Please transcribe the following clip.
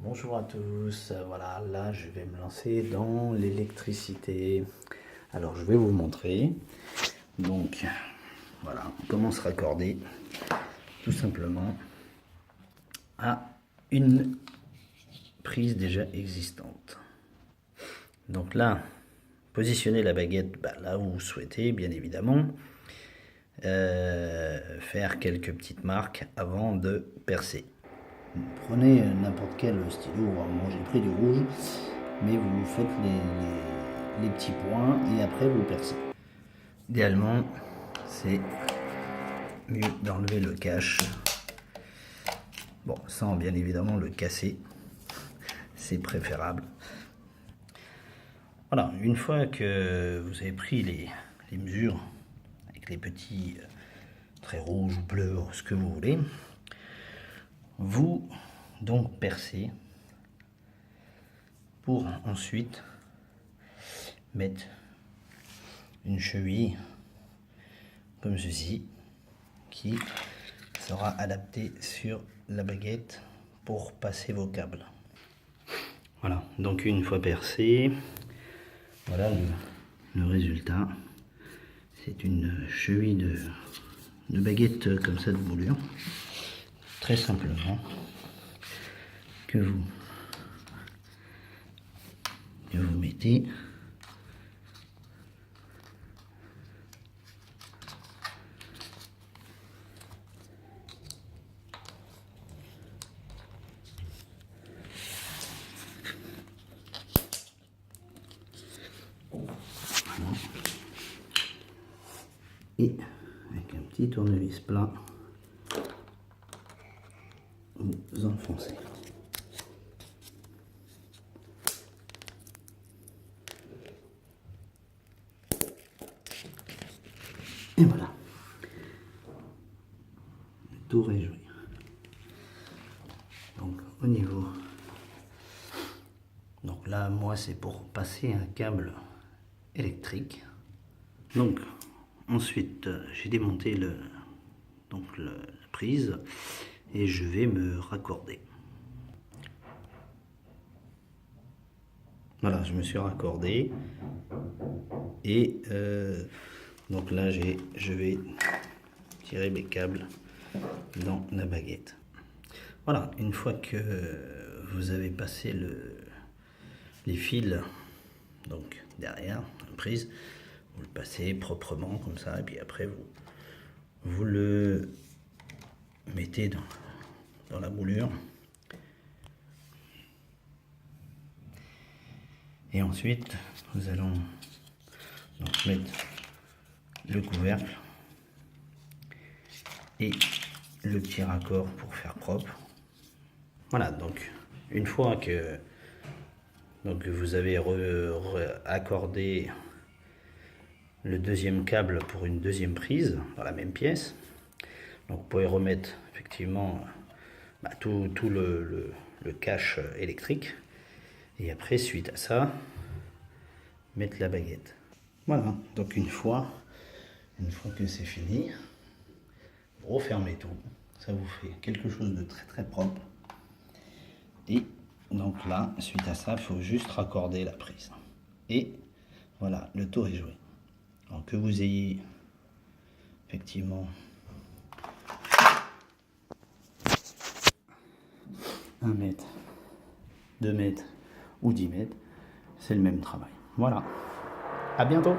Bonjour à tous, voilà, là je vais me lancer dans l'électricité. Alors je vais vous montrer. Donc voilà, comment se raccorder tout simplement à une prise déjà existante. Donc là, positionnez la baguette là où vous souhaitez, bien évidemment. Faire quelques petites marques avant de percer. Prenez n'importe quel stylo, moi j'ai pris du rouge, mais vous faites les petits points et après vous percez. Idéalement, c'est mieux d'enlever le cache. Bon, sans bien évidemment le casser, c'est préférable. Voilà, une fois que vous avez pris les mesures, avec les petits traits rouges ou bleus, ce que vous voulez, vous donc percez pour ensuite mettre une cheville comme ceci qui sera adaptée sur la baguette pour passer vos câbles. Voilà, donc une fois percé, voilà le résultat. C'est une cheville de baguette comme ça de moulure, très simplement, que vous mettez et avec un petit tournevis plat, vous enfoncez. Et voilà, le tour est joué. Donc au niveau, donc là moi c'est pour passer un câble électrique. Donc ensuite j'ai démonté la prise et je vais me raccorder. Voilà, je me suis raccordé et donc là je vais tirer mes câbles dans la baguette. Voilà, une fois que vous avez passé les fils donc derrière la prise, vous le passez proprement comme ça et puis après vous le mettez dans la moulure. Et ensuite, nous allons donc mettre le couvercle et le petit raccord pour faire propre. Voilà, donc une fois que vous avez accordé le deuxième câble pour une deuxième prise dans la même pièce, donc vous pouvez remettre effectivement tout le cache électrique et après suite à ça mettre la baguette. Voilà, donc une fois que c'est fini, vous refermez tout, ça vous fait quelque chose de très très propre. Et donc là, suite à ça, il faut juste raccorder la prise. Et voilà, le tour est joué. Donc que vous ayez effectivement 1 mètre, 2 mètres ou 10 mètres, c'est le même travail. Voilà, à bientôt.